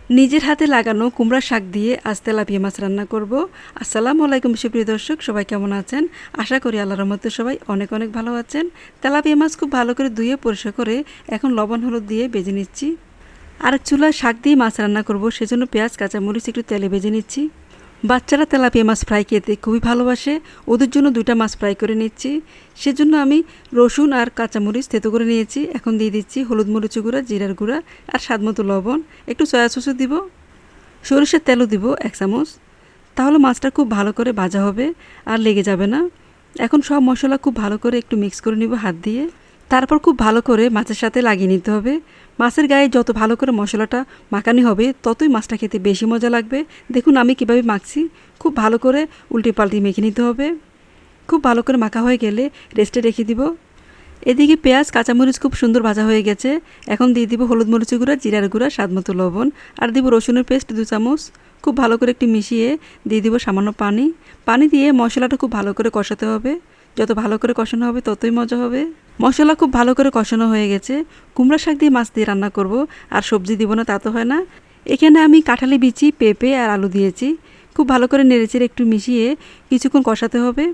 নিজের হাতে লাগানো কুমড়া শাক দিয়ে আজ তেলাপিয়া মাছ রান্না করব। আসসালামু আলাইকুম সুপ্রিয় দর্শক, সবাই কেমন আছেন? আশা করি আল্লাহর রহমতে সবাই অনেক অনেক ভালো আছেন। তেলাপিয়া মাছ খুব ভালো করে ধুয়ে পরিষ্কার করে এখন লবণ হলুদ দিয়ে ভেজে নিচ্ছি। আরেক চুলায় শাক দিয়ে মাছ রান্না করব, সেজন্য পেঁয়াজ কাঁচামরিচ একটু তেলে ভেজে নিচ্ছি। বাচ্চারা তেলাপিয়া মাছ ফ্রাই খেতে খুবই ভালোবাসে, ওদের জন্য 2টা মাছ ফ্রাই করে নিচ্ছি। সেজন্য আমি রসুন আর কাঁচামরিচ থেতো করে নিয়েছি। এখন দিয়ে দিচ্ছি হলুদ মরিচ গুঁড়া, জিরার গুঁড়া আর স্বাদমতো লবণ, একটু সয়া সসও দিব, সরিষার তেলও দিব 1 চামচ। তাহলে মাছটা খুব ভালো করে ভাজা হবে আর লেগে যাবে না। এখন সব মশলা খুব ভালো করে একটু মিক্স করে নিব হাত দিয়ে, তারপর খুব ভালো করে মাছের সাথে লাগিয়ে নিতে হবে। মাছের গায়ে যত ভালো করে মশলাটা মাখানি হবে ততই মাছটা খেতে বেশি মজা লাগবে। দেখুন আমি কিভাবে মাখছি, খুব ভালো করে উল্টে পাল্টে মেখে নিতে হবে। খুব ভালো করে মাখা হয়ে গেলে রেস্টে রেখে দিব। এদিকে পেঁয়াজ কাঁচামরিচ খুব সুন্দর ভাজা হয়ে গেছে। এখন দিয়ে দিব হলুদ মরিচের গুঁড়া, জিরার গুঁড়া, স্বাদমতো লবণ আর দিব রসুনের পেস্ট 2 চামচ। খুব ভালো করে একটু মিশিয়ে দিয়ে দিব সামান্য পানি দিয়ে মশলাটা খুব ভালো করে কষাতে হবে। যত ভালো করে কষানো হবে ততই মজা হবে। মশলা খুব ভালো করে কষানো হয়ে গেছে। কুমড়া শাক দিয়ে মাছ দিয়ে রান্না করব, আর সবজি দিব না তা তো হয় না। এখানে আমি কাঁঠালি বিচি, পেঁপে আর আলু দিয়েছি। খুব ভালো করে নেড়েচেড়ে একটু মিশিয়ে কিছুক্ষণ কষাতে হবে।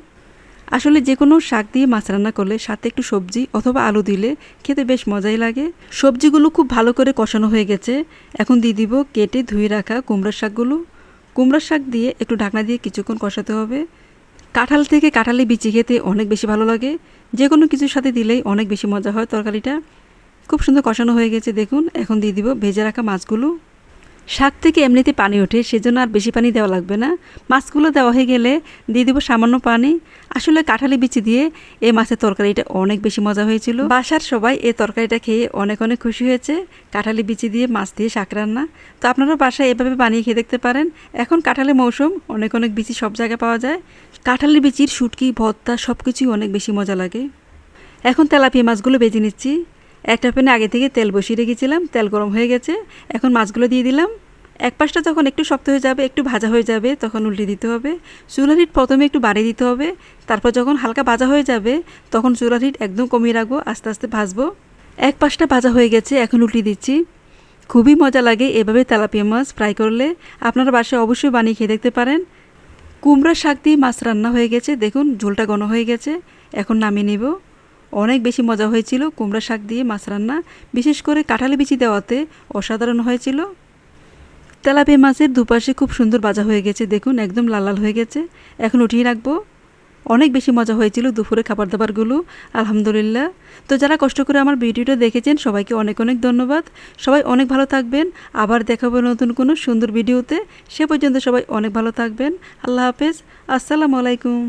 আসলে যে কোনো শাক দিয়ে মাছ রান্না করলে সাথে একটু সবজি অথবা আলু দিলে খেতে বেশ মজাই লাগে। সবজিগুলো খুব ভালো করে কষানো হয়ে গেছে। এখন দিয়ে দিব কেটে ধুয়ে রাখা কুমড়ার শাকগুলো। কুমড়ার শাক দিয়ে একটু ঢাকনা দিয়ে কিছুক্ষণ কষাতে হবে। কাঁঠাল থেকে কাঁঠালি বিচি খেতে অনেক বেশি ভালো লাগে, যে কোনো কিছুর সাথে দিলেই অনেক বেশি মজা হয় তরকারিটা। খুব সুন্দর কষানো হয়ে গেছে দেখুন। এখন দিয়ে দিব ভেজে রাখা মাছগুলো। শাক থেকে এমনিতে পানি ওঠে, সেজন্য আর বেশি পানি দেওয়া লাগবে না। মাছগুলো দেওয়া হয়ে গেলে দিয়ে দিব সামান্য পানি। আসলে কাঁঠালি বিচি দিয়ে এই মাছের তরকারিটা অনেক বেশি মজা হয়েছিল। বাসার সবাই এই তরকারিটা খেয়ে অনেক অনেক খুশি হয়েছে। কাঁঠালি বিচি দিয়ে মাছ দিয়ে শাক রান্না, তো আপনারা বাসায় এভাবে বানিয়ে খেয়ে দেখতে পারেন। এখন কাঁঠালের মৌসুম, অনেক অনেক বিচি সব জায়গায় পাওয়া যায়। কাঁঠালের বিচির শুটকি, ভর্তা সব কিছুই অনেক বেশি মজা লাগে। এখন তেলাপিয়া মাছগুলো ভেজে নিচ্ছি। একটা প্যানে আগে থেকে তেল বসিয়ে রেখেছিলাম, তেল গরম হয়ে গেছে। এখন মাছগুলো দিয়ে দিলাম। এক পাশটা যখন একটু শক্ত হয়ে যাবে, একটু ভাজা হয়ে যাবে, তখন উল্টে দিতে হবে। চুলার হিট প্রথমে একটু বাড়িয়ে দিতে হবে, তারপর যখন হালকা ভাজা হয়ে যাবে তখন চুলার হিট একদম কমিয়ে রাখবো, আস্তে আস্তে ভাজবো। এক পাশটা ভাজা হয়ে গেছে, এখন উল্টে দিচ্ছি। খুবই মজা লাগে এভাবে তেলাপিয়া মাছ ফ্রাই করলে। আপনারা বাসায় অবশ্যই বানিয়ে খেয়ে দেখতে পারেন। কুমড়া শাক দিয়ে মাছ রান্না হয়ে গেছে দেখুন, ঝোলটা ঘন হয়ে গেছে। এখন নামিয়ে নেব। অনেক বেশি মজা হয়েছিল কুমড়া শাক দিয়ে মাছ রান্না, বিশেষ করে কাঁঠালি বিচি দেওয়াতে অসাধারণ হয়েছিল। তেলাপিয়া মাছের দুপাশে খুব সুন্দর ভাজা হয়ে গেছে দেখুন, একদম লাল লাল হয়ে গেছে। এখন উঠিয়ে রাখবো। অনেক বেশি মজা হয়েছিল দুপুরে খাবার দাবারগুলো, আলহামদুলিল্লাহ। তো যারা কষ্ট করে আমার ভিডিওটা দেখেছেন সবাইকে অনেক অনেক ধন্যবাদ। সবাই অনেক ভালো থাকবেন। আবার দেখা হবে নতুন কোনো সুন্দর ভিডিওতে। সে পর্যন্ত সবাই অনেক ভালো থাকবেন। আল্লাহ হাফেজ। আসসালামু আলাইকুম।